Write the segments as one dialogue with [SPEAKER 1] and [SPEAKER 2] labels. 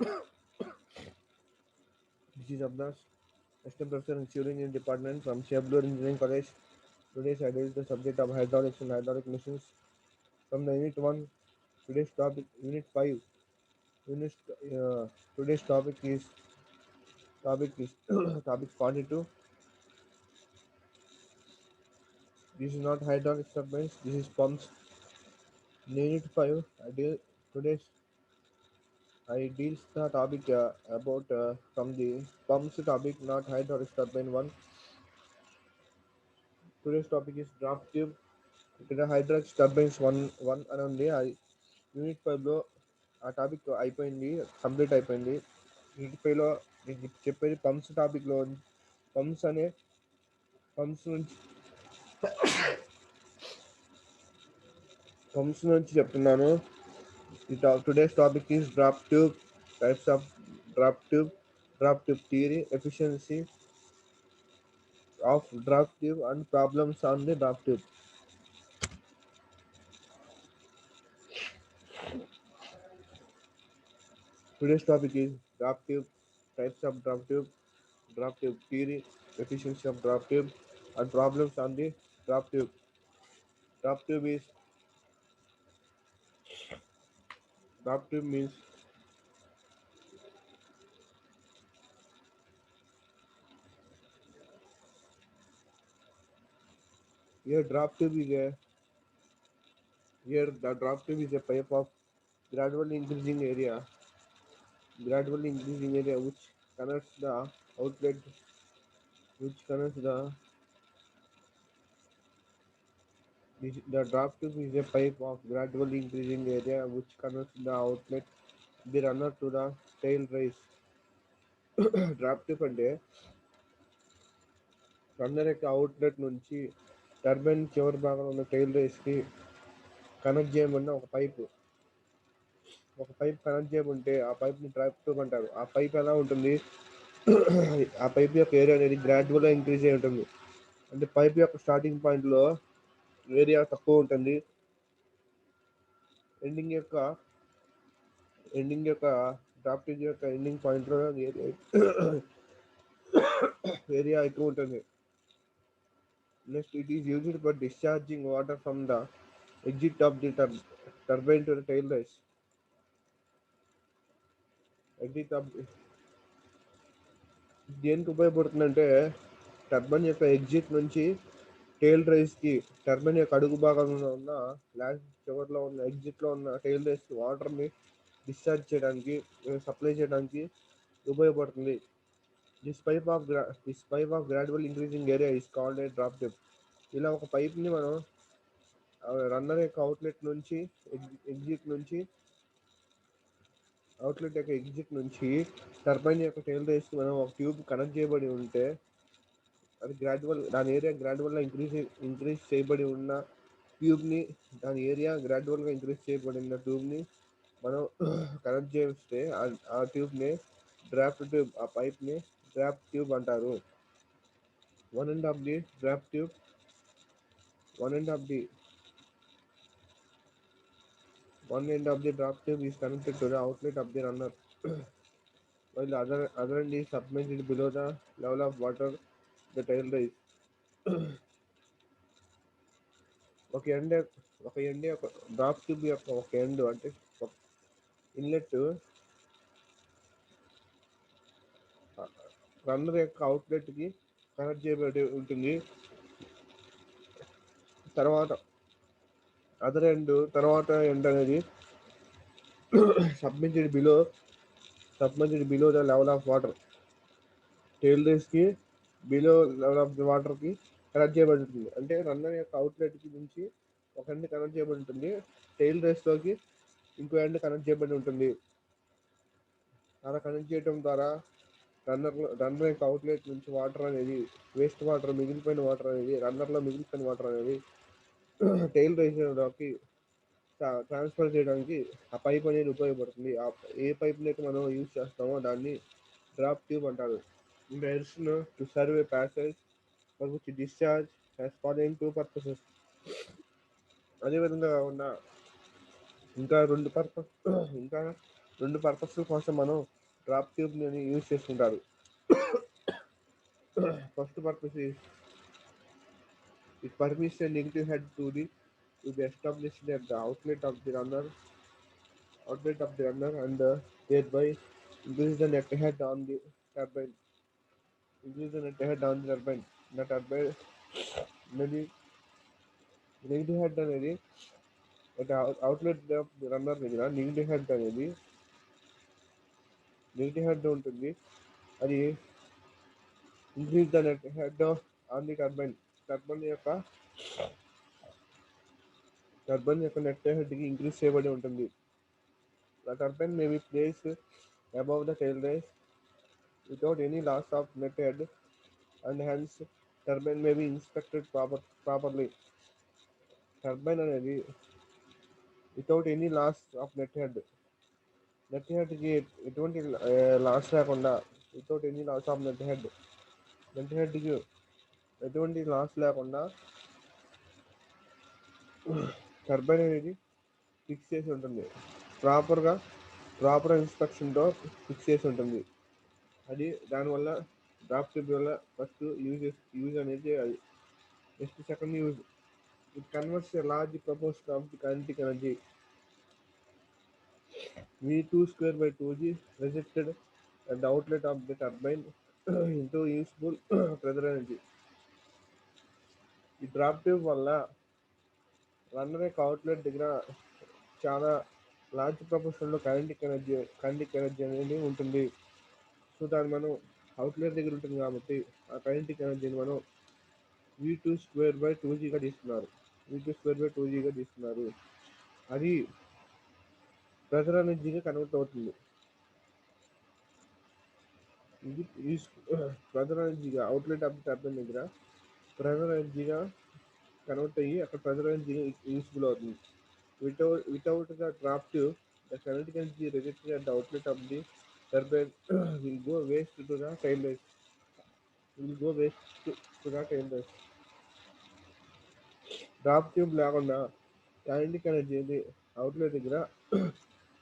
[SPEAKER 1] This is Abnas, assistant professor in civil engineering department from Chebblur Engineering College. Today's I deal the subject of hydraulics and hydraulic machines. From the unit 1, today's topic, unit 5. Unit, uh, today's topic is topic 42. This is not hydraulic turbines, this is pumps. In unit 5, today's I deals the topic about from the pumps topic, not hydraulic turbine one. Today's topic is draft tube. ఇక్కడ హైడ్రాక్స్ turbines one అని ఉంది. Unit 5లో ఆ topic అయిపోయింది, complete అయిపోయింది. Unit 5లో నేను చెప్పేది pumps టాపిక్లో pumps అనే పంప్స్ నుంచి చెప్తున్నాను. Today's topic is drop tube, types of drop tube, drop tube theory, efficiency of drop tube and problems on the drop tube. Today's topic is drop tube, types of drop tube theory, efficiency of drop tube, and problems on the drop tube. Drop tube is drop tube means here drop tube is a here the drop tube is a pipe of gradually increasing area, which connects the outlet, which connects the drop tube is a pipe of gradually increasing area which connects the outlet, the runner to the tail race. Drop tube అంటే runner యొక్క outlet నుంచి turbine చివరి భాగంలో ఉన్న tile రేస్కి connect చేయబడిన ఒక pipe connect చేయబడితే ఆ పైప్ని డ్రాప్ ట్యూబ్ అంటారు. ఆ పైప్ ఎలా ఉంటుంది, ఆ పైప్ యొక్క ఏరియా అనేది గ్రాడ్యువల్గా ఇంక్రీజ్ అయి ఉంటుంది. అంటే పైప్ యొక్క స్టార్టింగ్ పాయింట్లో ఏరియా తక్కువ ఉంటుంది, ఎండింగ్ యొక్క డ్రాప్ ట్యూబ్ యొక్క ఎండింగ్ పాయింట్లో ఏరియా ఎక్కువ ఉంటుంది. Next, it is used for discharging water from the exit of the turbine to the tail race. Exit of దేనికి ఉపయోగపడుతుందంటే టర్బైన్ యొక్క ఎగ్జిట్ నుంచి టైల్ రైస్కి, టర్బైన్ యొక్క అడుగు భాగంలో ఉన్న లాస్ట్ చివరిలో ఉన్న ఎగ్జిట్లో ఉన్న టైల్ రైస్కి వాటర్ని డిశ్చార్జ్ చేయడానికి, సప్లై చేయడానికి ఉపయోగపడుతుంది. This pipe of gradual increasing area is called a drop tube. ఇలా ఒక పైప్ని మనం రన్నర్ యొక్క ఎగ్జిట్ నుంచి టర్బైన్ యొక్క టైల్ రేస్కి మనం ఒక ట్యూబ్ కనెక్ట్ చేయబడి ఉంటే, అది దాని ఏరియా గ్రాడ్యువల్గా ఇంక్రీజ్ చేయబడి ఉన్న ట్యూబ్ని మనం కనెక్ట్ చేస్తే ఆ ట్యూబ్ని డ్రాప్ ట్యూబ్, ఆ పైప్ని డ్రాప్ ట్యూబ్ అంటారు. One end of the drop tube is connected to the outlet of the runner, while the other end is submerged below the level of water, the tail race. ఒక end ఒక drop tube యొక్క ఒక end అంటే inlet runner యొక్క అవుట్లెట్కి connect చేయబడి ఉంటుంది. తర్వాత end అనేది submitted below the level of water, tail రేస్కి బిలో లెవెల్ ఆఫ్ ది వాటర్కి కనెక్ట్ చేయబడి ఉంటుంది. అంటే రన్నర్ యొక్క అవుట్లెట్కి నుంచి ఒక ఎండ్ కనెక్ట్ చేయబడి ఉంటుంది, టైల్ రేస్లోకి ఇంకో ఎండ్ కనెక్ట్ చేయబడి ఉంటుంది. అలా కనెక్ట్ చేయడం ద్వారా రన్నర్ యొక్క అవుట్లెట్ నుంచి వాటర్ అనేది, మిగిలిపోయిన వాటర్ అనేది రన్నర్లో మిగిలిపోయిన వాటర్ అనేది టైల్ రేస్లోకి ట్రాన్స్ఫర్ చేయడానికి ఆ పైప్ అనేది ఉపయోగపడుతుంది. ఏ పైప్ని అయితే మనం యూజ్ చేస్తామో దాన్ని డ్రాప్ ట్యూబ్ అంటారు. To serve A passage for which discharge has following two purposes. అదేవిధంగా కాకుండా ఇంకా రెండు పర్పస్ల కోసం మనం డ్రాప్ ట్యూబ్ని యూజ్ చేసుకుంటారు. First purpose it permits a negative head to be established at the outlet of the runner and thereby increase the net head on the turbine. Increase the net head on the turbine. The turbine అనేది negative head అనేది outlet runner దగ్గర negative head ఉంటుంది. అది increase the net head on the turbine. Turbine యొక్క net హెడ్కి increase చేయబడి ఉంటుంది. The turbine may be placed above the tail race without any loss of net head and hence turbine may be inspected properly. Turbine అనేది without any loss of net head. Net హెడ్కి ఎటువంటి loss లేకుండా without any loss of net హెడ్కి ఎటువంటి loss లేకుండా turbine అనేది fix చేసి ఉంటుంది. ప్రాపర్ ఇన్స్పెక్షన్తో ఫిక్స్ చేసి ఉంటుంది. అది దానివల్ల డ్రాప్ ట్యూబ్ వల్ల ఫస్ట్ యూజ్ అనేది అది. Next second use, it converts a large proportion of the kinetic energy V2 square by 2g resisted at the outlet of the turbine into useful pressure energy. ఈ drop tube వల్ల runner యొక్క outlet దగ్గర చాలా large ప్రపోర్షన్లో kinetic energy అనేది ఉంటుంది. So దాన్ని మనం outlet దగ్గర ఉంటుంది కాబట్టి ఆ కైనెటిక్ ఎనర్జీని మనం V2 square by 2gగా తీసుకున్నారు. అది ప్రెజర్ ఎనర్జీగా కన్వర్ట్ అవుతుంది. ఇది ప్రెజర్ ఎనర్జీగా అవుట్లెట్ ఆఫ్ ది టర్బైన్ దగ్గర ప్రెజర్ ఎనర్జీగా కన్వర్ట్ అయ్యి అక్కడ ప్రెజర్ ఎనర్జీగా యూస్ఫుల్ అవుతుంది. Without the drop tube the kinetic energy rejected at the outlet of the turbine will go waste to the tail race. Drop tube లేకుండా kinetic energy outlet దగ్గర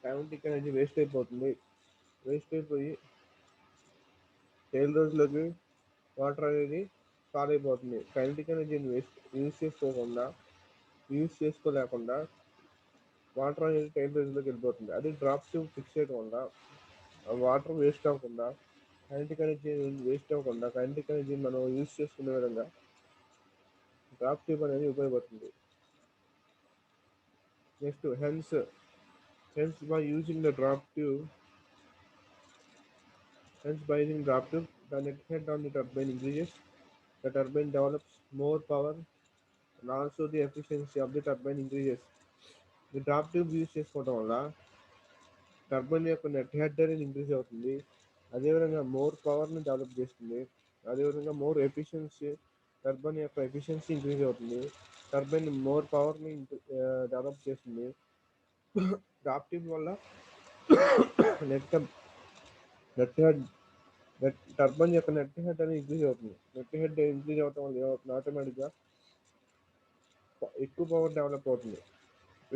[SPEAKER 1] kinetic energy waste అయిపోయి tile రోజులకి water అనేది పాడైపోతుంది. Kinetic ఎనర్జీని use చేసుకోలేకుండా water అనేది tile రోజులోకి వెళ్ళిపోతుంది. అది డ్రాప్ ట్యూబ్ ఫిక్స్ చేయడం వల్ల వాటర్ వేస్ట్ అవ్వకుండా కైనెటిక్ ఎనర్జీని మనం యూజ్ చేసుకునే విధంగా డ్రాప్ ట్యూబ్ అనేది ఉపయోగపడుతుంది. Next hence by using drop tube, the net head on the turbine increases. The turbine develops more power and also the efficiency of the turbine increases. The drop tube use చేసుకోవడం వల్ల turbine యొక్క net head అనేది increase అవుతుంది. అదేవిధంగా more పవర్ని develop చేస్తుంది. అదేవిధంగా more efficiency turbine యొక్క ఎఫిషియన్సీ ఇంక్రీజ్ అవుతుంది. టర్బైన్ మోర్ పవర్ని డెవలప్ చేస్తుంది. డ్రాప్ ట్యూబ్ వల్ల నెట్ హెడ్ టర్బైన్ యొక్క నెట్ హెడ్ అనేది ఇంక్రీజ్ అవుతుంది. నెట్ హెడ్ ఇంక్రీజ్ అవడం వల్ల ఏమవుతుంది, ఆటోమేటిక్గా ఎక్కువ పవర్ డెవలప్ అవుతుంది.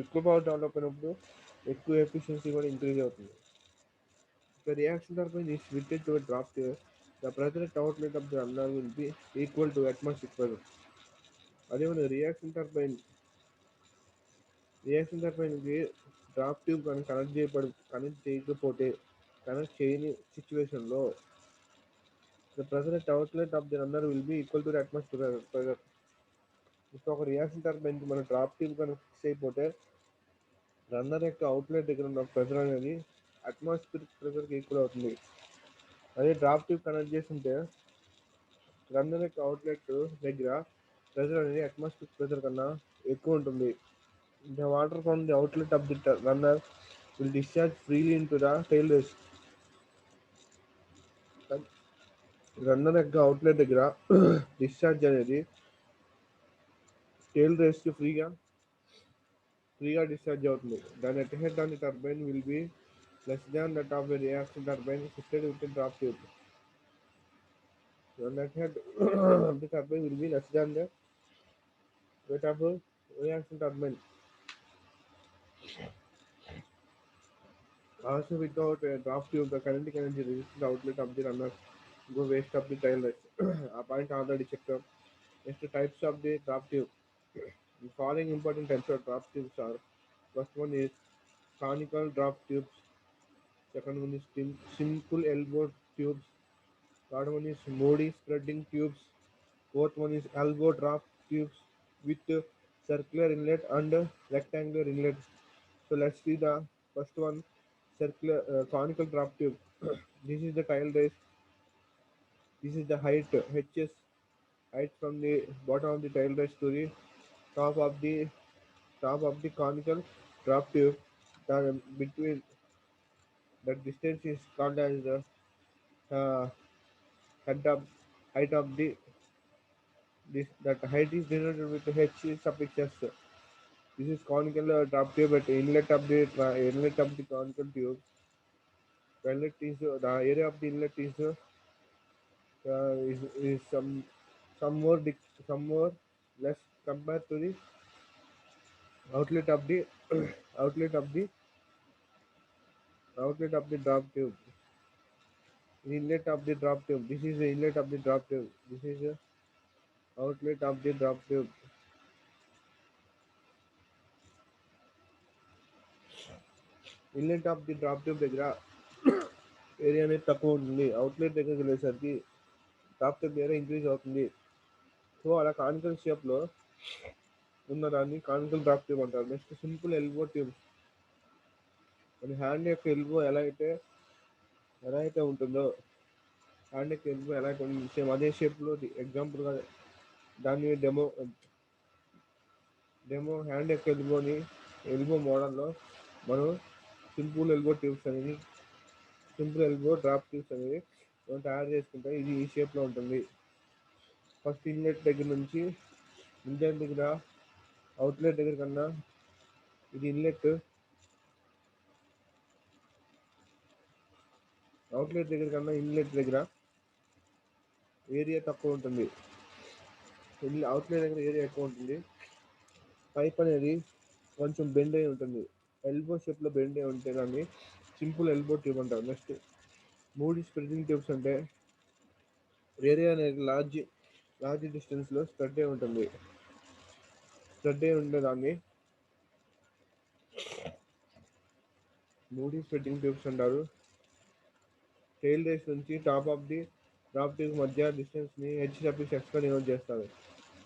[SPEAKER 1] ఎక్కువ పవర్ డెవలప్ అయినప్పుడు ఎక్కువ ఎఫిషియన్సీ కూడా ఇంక్రీజ్ అవుతుంది. The reaction turbine is fitted to a drop tube. The pressure at outlet of the runner will be equal to atmospheric pressure. అదేవిధంగా రియాక్షన్ టర్బైన్కి డ్రాప్ ట్యూబ్ కానీ connect చేయని సిచ్యువేషన్లో the pressure at outlet of the runner will be equal to the atmospheric pressure. ఇప్పుడు ఒక reaction టర్బైన్కి మన drop tube కనుక fix అయిపోతే runner యొక్క అవుట్లెట్ దగ్గర ఉన్న ప్రెజర్ అనేది అట్మాస్ఫిరిక్ ప్రెజర్కి ఈక్వల్ అవుతుంది. అదే డ్రాప్ ట్యూబ్ కనెక్ట్ చేస్తుంటే రన్నర్ యొక్క అవుట్లెట్ దగ్గర ప్రెజర్ అనేది అట్మాస్ఫిరిక్ ప్రెజర్ కన్నా ఎక్కువ ఉంటుంది. The water from the outlet of the runner will discharge freely into the tail race. Runner యొక్క అవుట్లెట్ దగ్గర డిశ్చార్జ్ అనేది టైల్ రేస్కి ఫ్రీగా డిశ్చార్జ్ అవుతుంది. దాని net head on the turbine will be less than that of a reaction turbine fitted with a drop tube. The net head of the turbine will be less than that of a reaction turbine. Also, without a draft tube, the kinetic energy reaches the outlet of the runner, go waste of the tail race. A point already checked up. Next, types of the draft tube. The following important types of draft tubes are: first one is conical draft tubes, second one is simple elbow tubes, third one is Modi spreading tubes, fourth one is elbow draft tubes with circular inlet and rectangular inlet. So let's see the first one, circular conical draft tube. This is the tile race. This is the height HS height from the bottom of the tile race to the top of the top of the conical draft tube. The between that distance is called as the uh, head of height of the this that height is denoted with H suffix S. This is conical drop tube at inlet of the conical tube. The inlet is the area of the inlet is some more some more less compared to the outlet of the outlet of the outlet of the drop tube. Inlet of the drop tube. This is the inlet of the drop tube. This is the outlet of the drop tube. Inlet of the drop tube దగ్గర area అనేది తక్కువ ఉంటుంది. Outlet దగ్గరికి వెళ్ళేసరికి top temp area increase అవుతుంది. So అలా conical షేప్లో ఉన్నదాన్ని కానికల్ డ్రాప్ ట్యూబ్ అంటారు. Next simple elbow tube. మన హ్యాండ్ యొక్క ఎల్బో ఎలా అయితే ఉంటుందో హ్యాండ్ యొక్క ఎల్బో ఎలా అయితే ఉంటుంది సేమ్ అదే షేప్లో ఎగ్జాంపుల్గా దాన్ని డెమో హ్యాండ్ యొక్క ఎల్బో మోడల్లో మనం సింపుల్ ఎల్బో ట్యూబ్స్ అనేది సింపుల్ ఎల్బో డ్రాప్ ట్యూబ్స్ అనేది మనం తయారు చేసుకుంటే ఇది ఈ షేప్లో ఉంటుంది. ఫస్ట్ ఇన్లెట్ దగ్గర నుంచి ఇన్లెట్ దగ్గర అవుట్లెట్ దగ్గర కన్నా ఇది అవుట్లెట్ దగ్గర కన్నా ఇన్లెట్ దగ్గర ఏరియా తక్కువ ఉంటుంది. అవుట్లెట్ దగ్గర ఏరియా ఎక్కువ ఉంటుంది. పైప్ అనేది కొంచెం బెండ్ అయి ఉంటుంది. ఎల్బో షేప్లో బెండ్ అయి ఉంటే దాన్ని సింపుల్ ఎల్బో ట్యూబ్ అంటారు. నెక్స్ట్ మూడు స్ప్రెడింగ్ ట్యూబ్స్ అంటే ఏరియా అనేది లార్జ్ డిస్టెన్స్లో స్ప్రెడ్ అయి ఉంటుంది. స్ప్రెడ్ అయి ఉండేదాన్ని మూడు స్ప్రెడ్డింగ్ ట్యూబ్స్ అంటారు. టెయిల్ రేస్ నుంచి top of the drop tube మధ్య డిస్టెన్స్ని HWX గా డినోట్ చేస్తారు.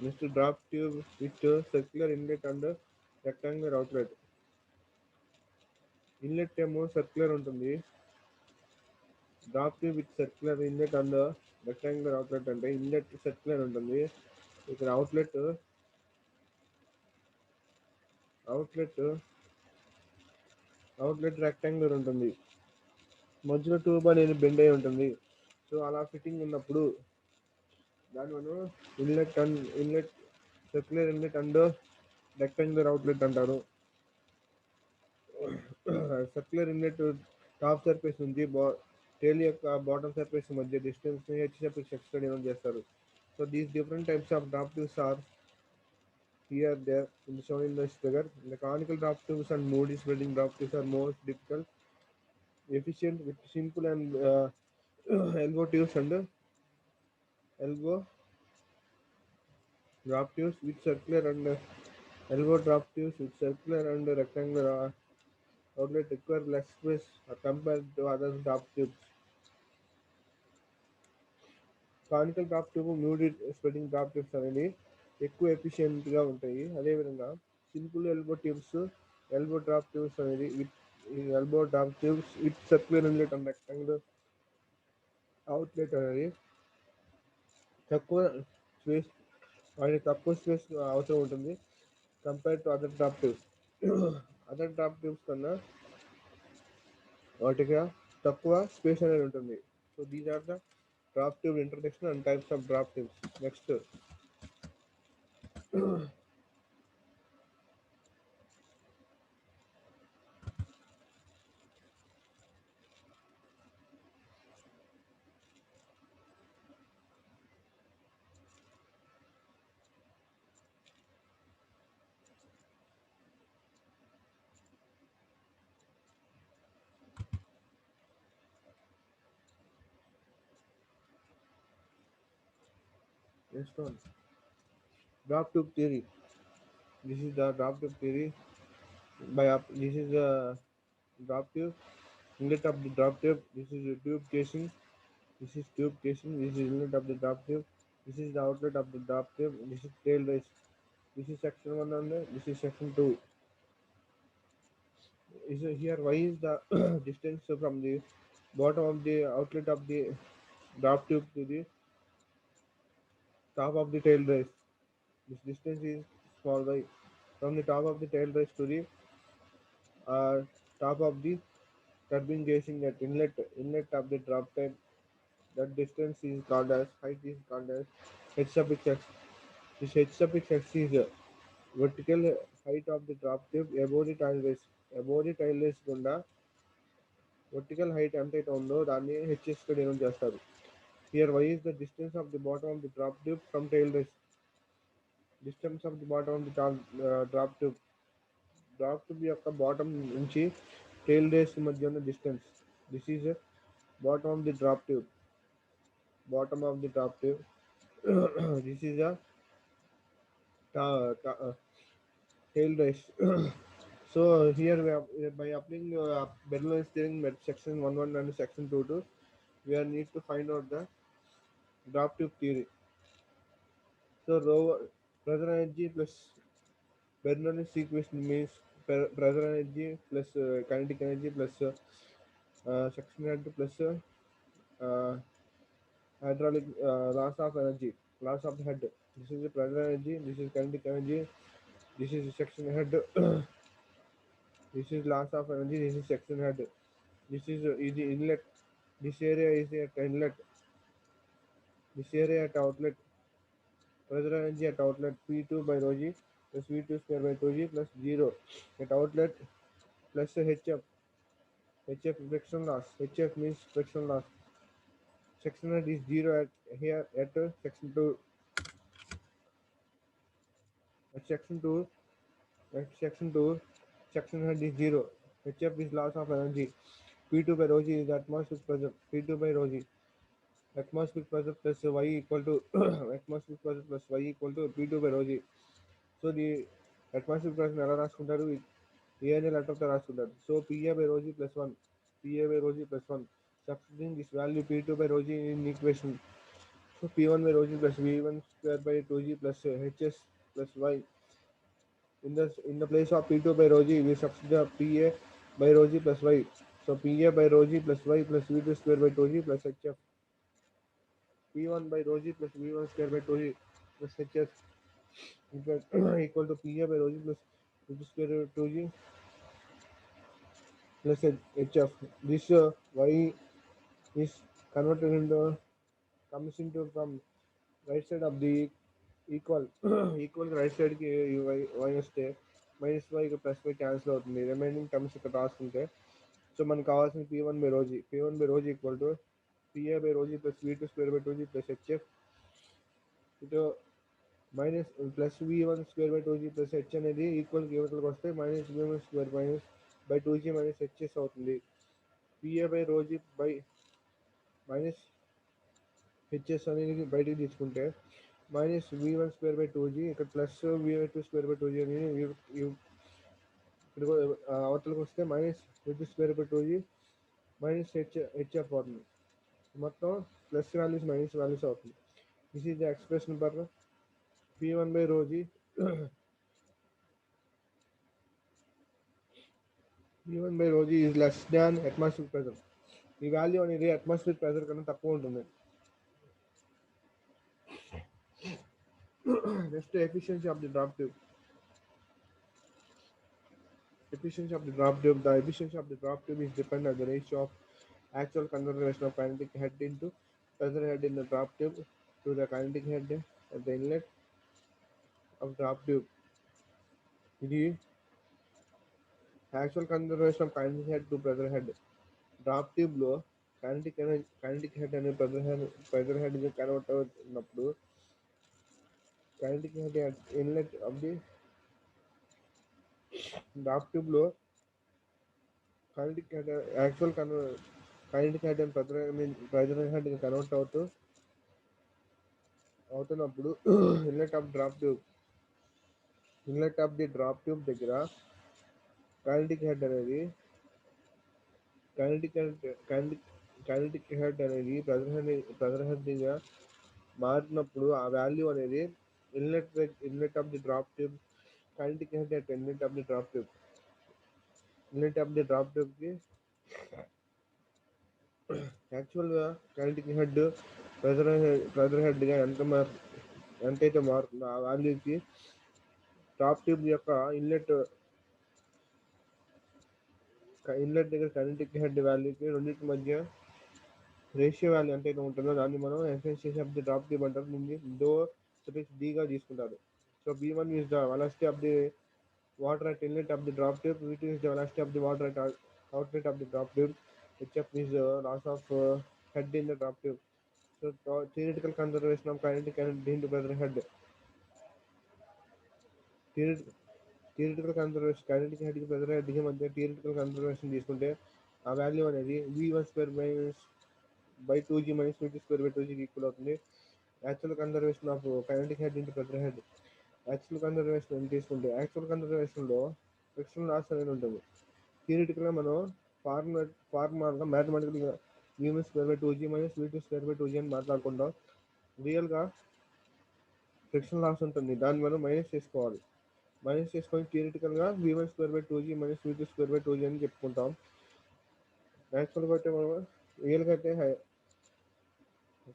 [SPEAKER 1] Next drop tube with circular inlet and rectangular outlet. Inlet ఏమో సర్క్యులర్ ఉంటుంది. Drop tube with circular inlet and rectangular outlet అంటే ఇన్లెట్ సర్క్యులర్ ఉంటుంది. ఇక్కడ అవుట్లెట్ రెక్టాంగులర్ ఉంటుంది. మధ్యలో ట్యూబ్ అనేది బెండ్ అయి ఉంటుంది. సో అలా ఫిట్టింగ్ ఉన్నప్పుడు దాన్ని మనం inlet circular inlet and rectangular outlet అంటారు. సర్క్యులర్ ఇన్లెట్ టాప్ సర్ఫేస్ నుంచి టేల్ యొక్క బాటమ్ సర్ఫేస్ మధ్య డిస్టెన్స్ ని HWX గా డినోట్ చేస్తారు. So these different types of drop tubes are here there in shown in this figure. The conical drop tubes and moody spreading drop tubes are most difficult, efficient with simple and elbow tubes and elbow drop tubes with circular and elbow drop tubes with circular and rectangular outlet require less space compared to other drop tubes. Conical drop tube మ్యూడెడ్ spreading drop tubes అనేది ఎక్కువ ఎఫిషియెంట్గా ఉంటాయి. అదేవిధంగా simple elbow drop tubes అనేది elbow drop tubes with circular inlet and rectangular outlet అనేది తక్కువ space తక్కువ స్పేస్ అవసరం ఉంటుంది compare to other drop tubes. Other drop tubes కన్నా వాటిగా తక్కువ స్పేస్ అనేది ఉంటుంది. So these are the drop tube introduction and types of drop tubes. Next Next one, drop tube theory. This is the drop tube theory. This is the drop tube. Inlet of the drop tube. This is the tube casing. This is tube casing. This is inlet of the drop tube. This is the outlet of the drop tube. This is tail race. This is section one and this is section two. Is here why is the distance from the bottom of the outlet of the drop tube to the top of the tail race. This distance is small y. From the top of the tail race to the uh, top of the turbine casing at inlet of the drop tube. That distance is called as height is called as h suffix x. This h suffix x is vertical height of the drop tube above the tail race. Above the tail race గుండా vertical height ఎంతైతే ఉందో దాన్ని hs గా denote చేస్తారు. Here y is the distance of the bottom of the drop tube from tail race. Distance of the bottom of the drop tube. Drop tube యొక్క bottom నుంచి tail race మధ్య ఉన్న distance. This is bottom of the drop tube. Bottom of the drop tube. This is a tail race. So here we have by applying Bernoulli's theorem at section 1 and section 2, we are need to find out the drop tube theory. So pressure energy plus Bernoulli's equation means pressure energy plus kinetic energy plus section head plus uh, hydraulic loss of energy, loss of the head. This is the pressure energy. This is kinetic energy. This is section head. This is loss of energy. This is section head. This is the inlet. This area is at inlet. This area at outlet. Pressure energy at outlet P2 by rho g plus V2 square by 2g plus 0 at outlet plus HF. HF friction loss. HF means friction loss. Section head is 0 at here at section 2. At section 2, at section 2, section head is 0. HF is loss of energy. P2 by rho g is atmospheric pressure. P2 by rho g. Atmospheric pressure plus y equal to atmospheric pressure plus y equal to P2 by rho g. So the atmospheric pressure ఎలా రాసుకుంటారు A N A లెటర్తో రాసుకుంటారు. So P A by rho g plus 1 P A by rho g plus 1 substituting this value P2 by rho g in equation. So P1 by rho g plus V1 square by 2g plus HS plus y. In the place of P2 by rho g, we substitute PA by rho g plus y. So PA by rho g plus y plus V2 square by 2g plus HF. P1 by rho g plus V1 square by 2g plus HS equal to PA by rho g plus V2 square by 2g plus HF. This y is converted into comes into from right side of the equal equal right side కి y వస్తే minus y plus y cancel అవుతుంది. Remaining terms ఇక్కడ రాసుకుంటే so మనకు కావాల్సిన P1 by rho g equal to PA by rho g plus V2 square by 2g plus HF ఇటు minus plus V1 square by 2g plus H అనేది equal కి వస్తే minus V1 square minus by 2g minus H S అవుతుంది. PA by rho g by minus H S అనేది బయటికి తీసుకుంటే minus V1 square by 2g ఇక్కడ plus V2 square by 2g అనేది ఇక్కడ అవతలకు వస్తే minus V2 square by 2g minus HF అవుతుంది. మొత్తం ప్లస్ వాల్యూస్ మైనస్ వాల్యూస్ అవుతుంది. This is the expression for P1 by rho g. P1 by rho g is less than atmospheric pressure. ఈ value అనేది atmosphere pressure కన్నా తక్కువ ఉంటుంది. Next efficiency of the drop tube. Efficiency of the drop tube. The efficiency of the drop tube is dependent on the ratio of actual conservation of kinetic head into pressure head in the drop tube to the kinetic head at the inlet of drop tube. ఇది actual conservation of kinetic head to pressure head. Drop tube లో kinetic head అనే pressure head గా convert అవుతున్నప్పుడు kinetic head at inlet of the drop tube లో kinetic head actual kinetic head and pressure head గా convert అవుతూ అవుతున్నప్పుడు inlet of drop tube inlet of the drop tube దగ్గర kinetic head అనేది kinetic kinetic kinetic head అనేది pressure హెడ్గా మారినప్పుడు ఆ వాల్యూ అనేది inlet of the drop tube kinetic head at inlet of the drop ట్యూబ్కి యాక్చువల్గా కైనెటిక్ హెడ్ ప్రెజర్ హెడ్గా ఎంతైతే మారుతుందో ఆ వాల్యూకి టాప్ ట్యూబ్ యొక్క ఇన్లెట్ దగ్గర కైనెటిక్ హెడ్ వాల్యూకి రెండింటి మధ్య రేషియో వాల్యూ ఎంతైతే ఉంటుందో దాన్ని మనం efficiency of the drop tube అంటారు. దీన్ని దో సఫిక్స్ డీగా తీసుకుంటారు. So B1 is the velocity of the water at inlet of the drop tube, V2 is the velocity of the water at outlet of the drop tube, HF is the loss of head in the drop tube. So theoretical conservation of kinetic energy into pressure head. Theoretical conservation kinetic హెడ్కి pressure హెడ్కి మధ్య theoretical conservation తీసుకుంటే ఆ value అనేది V1² minus by 2G minus V2² by 2Gకి equal అవుతుంది. Actual conservation of kinetic head into pressure head. Actual conservation తీసుకుంటే actual కన్సర్వేషన్లో ఫ్రిక్షన్ లాస్ అనేది ఉంటుంది. థియరిటికల్గా మనం ఫార్ములాగా మ్యాథమెటికల్గా V1² by 2G minus V2² by 2G అని మాట్లాడుకుంటాం. రియల్గా ఫ్రిక్షన్ లాస్ ఉంటుంది, దాన్ని మనం మైనస్ చేసుకోవాలి. మైనస్ చేసుకొని థియరిటికల్గా V1² by 2G minus V2² by 2G అని చెప్పుకుంటాం. యాక్చువల్గా అయితే మనం రియల్గా అయితే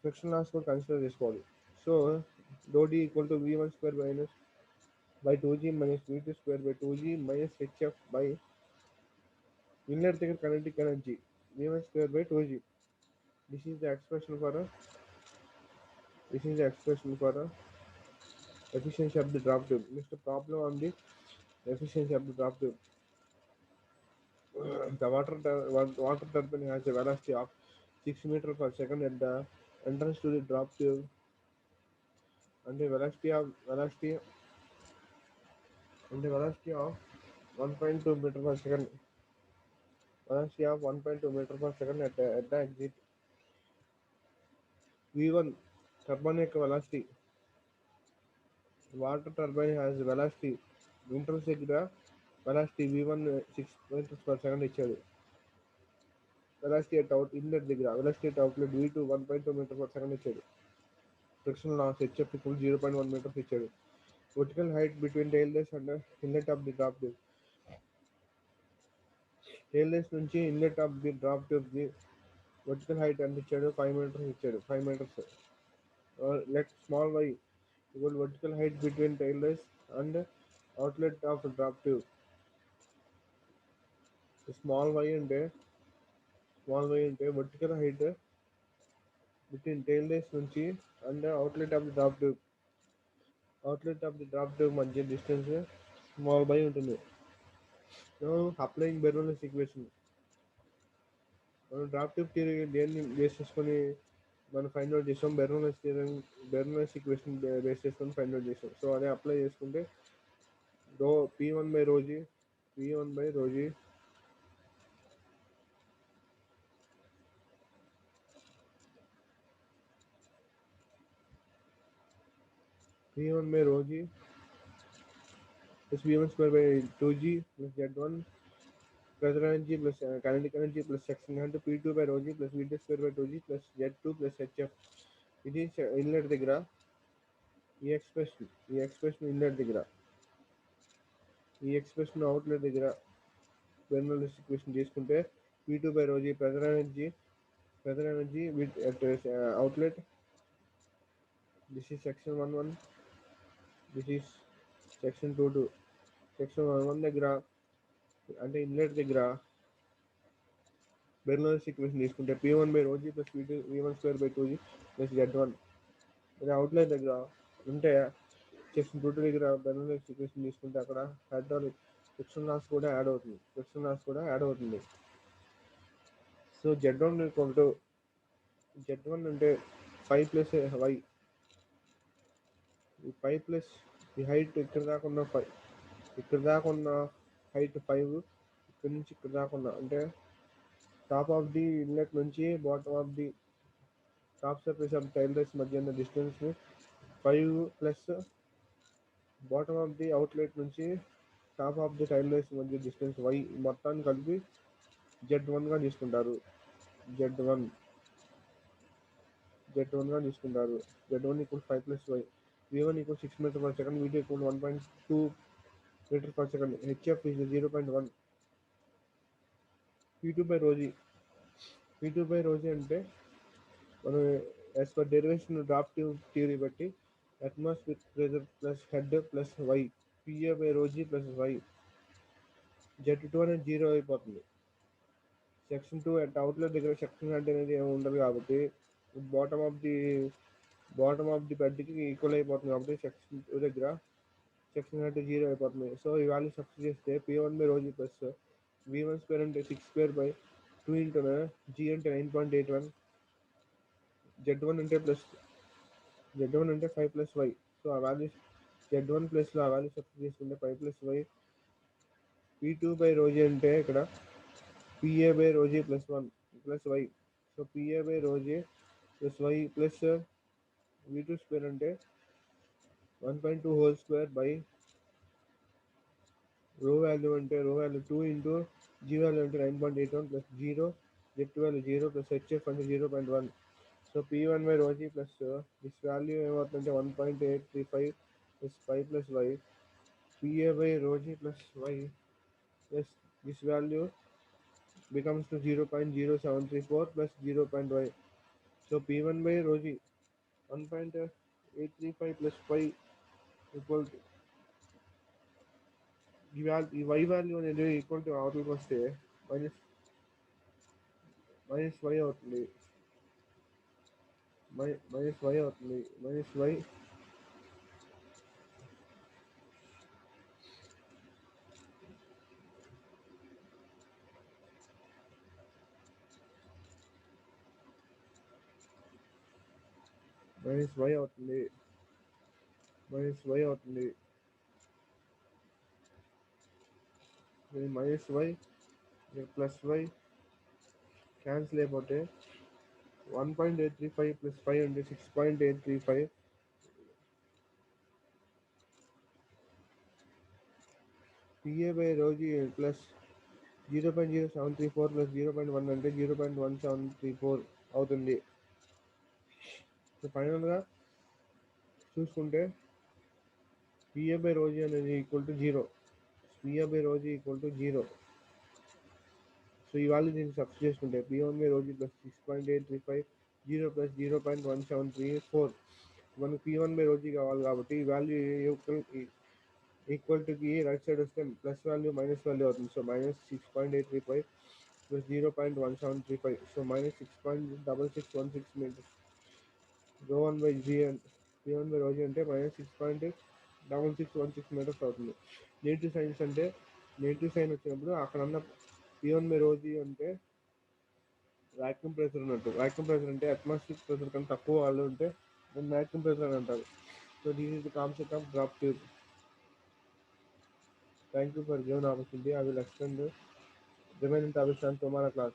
[SPEAKER 1] ఫ్రిక్షన్ లాస్ కూడా కన్సిడర్ చేసుకోవాలి. సో డోడి equal to V1² minus by 2G minus V2² by 2G minus HF by inlet దగ్గర kinetic energy V1² by 2G. This is the expression for efficiency of the drop tube. Next problem on the efficiency of the drop tube. The water turbine has a velocity of 6 meters per second at the entrance to the drop tube, and the velocity of 1.2 meter per second. Velocity of 1.2 meter per second at the exit. V1 turbine velocity. Water turbine has velocity. Entrance దగ్గర velocity V1 6 meters per second ఇచ్చాడు. Velocity at inlet దగ్గర velocity at outlet V2 1.2 meter per second ఇచ్చాడు. Friction loss HF equal 0.1 meters ఇచ్చాడు. Vertical height between tailless and inlet of the drop tube. Tailless నుంచి inlet of the drop tube కి vertical height ఎంత ఇచ్చాడు? 5 meters ఇచ్చాడు. 5 meters. Let small y equal vertical height between tailless and outlet of drop tube. Small y అంటే vertical height between tailless నుంచి and outlet of the drop tube. Outlet of the drop tube మధ్య distance small y ఉంటుంది. So applying Bernoulli's equation. మనం drop tube theory దేన్ని base చేసుకొని మనం find out చేసాం? Bernoulli's equation base చేసుకొని find out చేసాం. సో అదే అప్లై చేసుకుంటే P1 by rho g P1 by rho g plus V1² by 2G plus Z1 pressure energy plus kinetic energy plus section height P2 by ρg plus V2² by 2G plus Z2 plus HF. ఇది inlet దగ్గర ఈ expression inlet దగ్గర, ఈ expression outlet దగ్గర బెర్నౌల్లిస్ equation తీసుకుంటే P2 by ρg pressure energy with outlet. This is section 11, this is section 22. Section 11 దగ్గర అంటే inlet దగ్గర బెర్నౌల్లిస్ ఈక్వేషన్ తీసుకుంటే P1 by ρg plus V1² by 2G plus Z1. ఇది అవుట్లెట్ దగ్గర ఉంటే సెక్షన్ 22 దగ్గర బెర్నౌల్లిస్ ఈక్వేషన్ తీసుకుంటే అక్కడ హైడ్రాలిక్ ఫ్రిక్షన్ లాస్ కూడా యాడ్ అవుతుంది. So Z1 equal to Z1 అంటే 5 ప్లస్ y. ఈ 5 ప్లస్ ఈ హైట్ ఇక్కడ దాకా ఉన్న 5, ఇక్కడ దాకా ఉన్న హైట్ 5, ఇక్కడ నుంచి ఇక్కడ దాకా ఉన్న అంటే టాప్ ఆఫ్ ది ఇన్లెట్ నుంచి bottom of the top surface of tailrace మధ్య ఉన్న distance 5 plus bottom of the outlet నుంచి top of the tail lines మధ్య డిస్టెన్స్ y మొత్తాన్ని కలిపి z1గా తీసుకుంటారు. z1 z1గా తీసుకుంటారు. z1 equal 5 plus y v1 equal 6 metre per second v2 equal 1.2 metre per second hf is 0.1 p2 by rho g p2 by rho g అంటే మనం as per derivation drop theory బట్టి atmosphere pressure plus head plus y P A by rho g plus y Z2 అనేది 0 అయిపోతుంది. Section 2 at outlet దగ్గర section head అనేది ఏమి ఉండదు కాబట్టి బాటమ్ ఆఫ్ ది బెడ్కి ఈక్వల్ అయిపోతుంది కాబట్టి సెక్షన్ 2 దగ్గర సెక్షన్ హెడ్ 0 అయిపోతుంది. సో ఈ వాల్యూ సబ్స్టిట్యూట్ చేస్తే P1 by rho g plus V1 square అంటే 6 స్క్వేర్ బై 2 ఇంటూ G అంటే 9.81 Z1 అంటే ప్లస్ Z1 అంటే 5 ప్లస్ వై. సో ఆ వాల్యూ Z1 ప్లస్లో ఆ వాల్యూ సబ్స్టిట్యూట్ చేసుకుంటే 5 plus why. P2 by rho g అంటే ఇక్కడ PA by rho g plus 1 plus y. So PA by rho g plus y plus V2 square అంటే 1.2 whole square by rho value 2 into G value అంటే 9.81 plus 0 Z value 0 plus HF అంటే 0.1. So P1 by rho g plus this value ఏమవుతుందంటే 1.835 plus 5 plus y PA by rho g plus y plus this value becomes to 0.0734 plus 0.y. So P1 by rho g 1.835 plus 5 equal to ఈ y value అనేది equal to అవతలకి వస్తే minus y అవుతుంది. Minus y అవుతుంది. Minus y అవుతుంది. Minus y plus y cancel అయిపోతే 1.835 plus 5 అంటే 6.835 PA by rho g plus 0.0734 plus 0.1 అంటే 0.1734 అవుతుంది. సో ఫైనల్గా చూసుకుంటే PA బై రోజీ అనేది equal to 0. PA by rho g equal to 0. So ఈ వాల్యూ దీన్ని సబ్స్టిట్యూట్ చేసుకుంటే P1 by rho g plus 6.835 0 plus 0.1734 మనకు P1 బై రోజీ కావాలి కాబట్టి ఈ వాల్యూ ఈక్వల్ టుకి రైట్ సైడ్ వస్తే ప్లస్ వాల్యూ మైనస్ వాల్యూ అవుతుంది. So minus 6.835 plus 0.1735 so minus 6.6616 metres rho 1 by g and P1 by rho g అంటే మైనస్ 6.6616 మీటర్స్ అవుతుంది. Negative sign వచ్చినప్పుడు అక్కడ ఉన్న P1 బై రోజీ అంటే వాక్యూమ్ ప్రెషర్ ఉన్నట్టు. వాక్యూమ్ ప్రెషర్ అంటే అట్మాస్ఫియర్ ప్రెషర్ కన్నా తక్కువ వాళ్ళు ఉంటే దాన్ని వాక్యూమ్ ప్రెషర్ అని అంటారు. So this is the concept of drop tube. Thank you for giving opportunity. I will extend the remaining topics on tomorrow class.